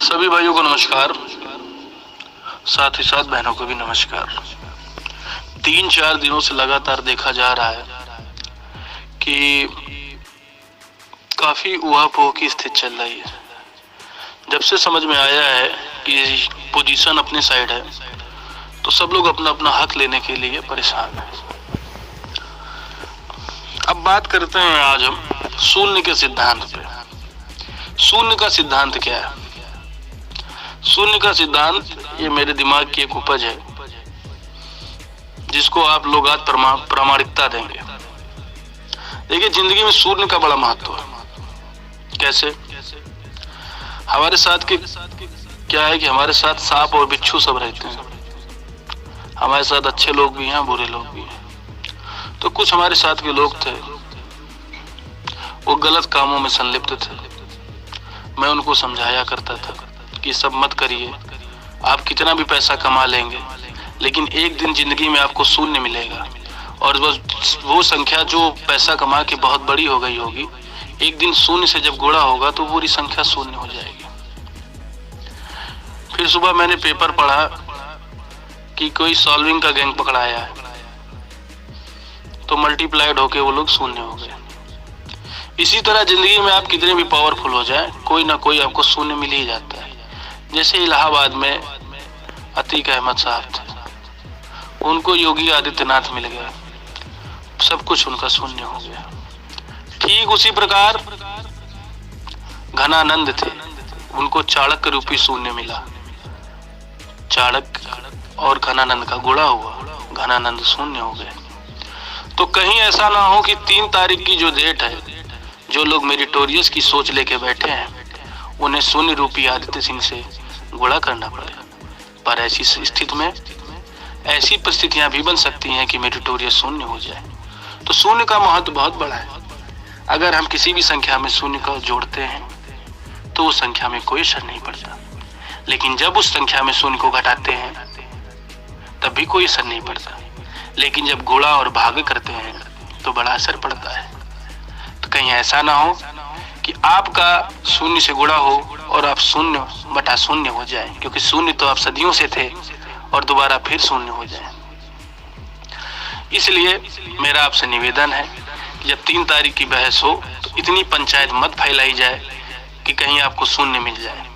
सभी भाइयों को नमस्कार, साथ ही साथ बहनों को भी नमस्कार। 3-4 दिनों से लगातार देखा जा रहा है कि काफी उहापोह की स्थिति चल रही है। जब से समझ में आया है कि पोजीशन अपने साइड है तो सब लोग अपना अपना हक लेने के लिए परेशान है। अब बात करते हैं आज हम शून्य के सिद्धांत पे। शून्य का सिद्धांत क्या है? शून्य का सिद्धांत ये मेरे दिमाग की एक उपज है जिसको आप लोग आज प्रामाणिकता देंगे। देखिए, जिंदगी में शून्य का बड़ा महत्व है। कैसे? हमारे साथ के क्या है कि हमारे साथ सांप और बिच्छू सब रहते हैं। हमारे साथ अच्छे लोग भी हैं, बुरे लोग भी हैं। तो कुछ हमारे साथ के लोग थे, वो गलत कामों में संलिप्त थे। मैं उनको समझाया करता था कि सब मत करिए, आप कितना भी पैसा कमा लेंगे लेकिन एक दिन जिंदगी में आपको शून्य मिलेगा, और वो संख्या जो पैसा कमा के बहुत बड़ी हो गई होगी, एक दिन शून्य से जब गुणा होगा तो पूरी संख्या शून्य हो जाएगी। फिर सुबह मैंने पेपर पढ़ा कि कोई सॉल्विंग का गैंग पकड़ाया है, तो मल्टीप्लाइड होके वो लोग शून्य हो गए। इसी तरह जिंदगी में आप कितने भी पावरफुल हो जाए, कोई ना कोई आपको शून्य मिल ही जाता है। जैसे इलाहाबाद में अतीक अहमद साहब थे, उनको योगी आदित्यनाथ मिल गया, सब कुछ उनका शून्य हो गया। ठीक उसी प्रकार घनानंद थे, उनको चाणक्य रूपी शून्य मिला। चाणक्य और घनानंद का गुणा हुआ, घनानंद शून्य हो गए। तो कहीं ऐसा ना हो कि 3 तारीख की जो डेट है, जो लोग मेरिटोरियस की सोच लेके बैठे हैं, उन्हें शून्य रूपी आदित्य सिंह से गुणा करना पड़े। पर ऐसी स्थिति में ऐसी परिस्थितियां भी बन सकती हैं कि मेरिटोरियस शून्य हो जाए। तो शून्य का महत्व बहुत बड़ा है। अगर हम किसी भी संख्या में शून्य को जोड़ते हैं तो उस संख्या में कोई असर नहीं पड़ता, लेकिन जब उस संख्या में शून्य को घटाते हैं तब भी कोई असर नहीं पड़ता। लेकिन जब गुणा और भाग करते हैं तो बड़ा असर पड़ता है। तो कहीं ऐसा ना हो कि आपका शून्य से गुणा हो और आप 0/0 हो जाए, क्योंकि शून्य तो आप सदियों से थे और दोबारा फिर शून्य हो जाए। इसलिए मेरा आपसे निवेदन है कि जब 3 तारीख की बहस हो तो इतनी पंचायत मत फैलाई जाए कि कहीं आपको शून्य मिल जाए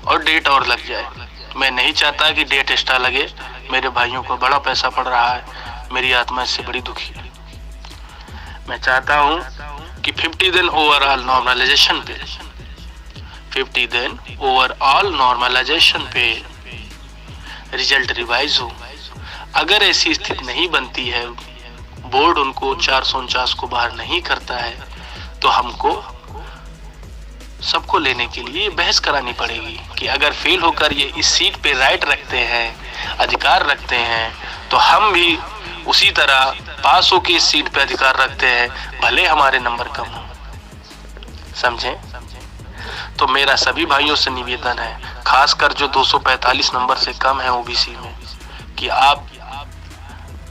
और डेट और लग जाए। मैं नहीं चाहता कि डेट एक्स्ट्रा लगे। मेरे भाइयों को बड़ा पैसा पड़ रहा है, मेरी आत्मा इससे बड़ी दुखी है। मैं चाहता हूं कि 50 दिन ओवरऑल नॉर्मलाइजेशन पे 50 दिन ओवरऑल नॉर्मलाइजेशन पे रिजल्ट रिवाइज हो। अगर ऐसी स्थिति नहीं बनती है, बोर्ड उनको 449 को बाहर नहीं करता है, तो हमको सबको लेने के लिए बहस करानी पड़ेगी कि अगर फेल होकर ये इस सीट पे राइट रखते हैं, अधिकार रखते हैं, तो हम भी उसी तरह पास होकर इस सीट पे अधिकार रखते हैं, भले हमारे नंबर कम हो। समझे? तो मेरा सभी भाइयों से निवेदन है, खासकर जो 245 नंबर से कम है ओबीसी में, कि आप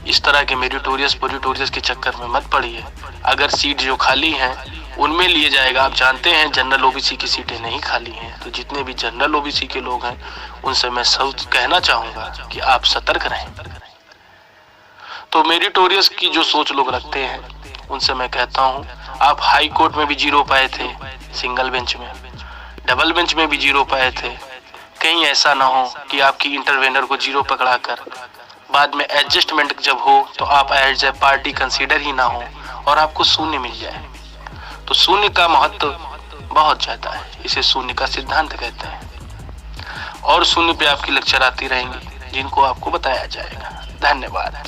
इस तरह के मेरिटोरियस के चक्कर में मत पड़िए। अगर सीट जो खाली हैं उनमें लिए जाएगा। आप जानते हैं जनरल ओबीसी की सीटें नहीं खाली हैं, तो जितने भी जनरल ओबीसी के लोग हैं उनसे मैं सब कहना चाहूंगा कि आप सतर्क रहें। तो मेरिटोरियस की जो सोच लोग रखते हैं उनसे मैं कहता हूं, आप हाई कोर्ट में भी 0 पाए थे, सिंगल बेंच में, डबल बेंच में भी 0 पाए थे। कहीं ऐसा ना हो कि आपकी इंटरवेनर को 0 पकड़ाकर बाद में एडजस्टमेंट जब हो तो आप एज ए पार्टी कंसीडर ही ना हो और आपको शून्य मिल जाए। तो शून्य का महत्व बहुत ज्यादा है, इसे शून्य का सिद्धांत कहते हैं। और शून्य पे आपकी लेक्चर आती रहेंगी जिनको आपको बताया जाएगा। धन्यवाद।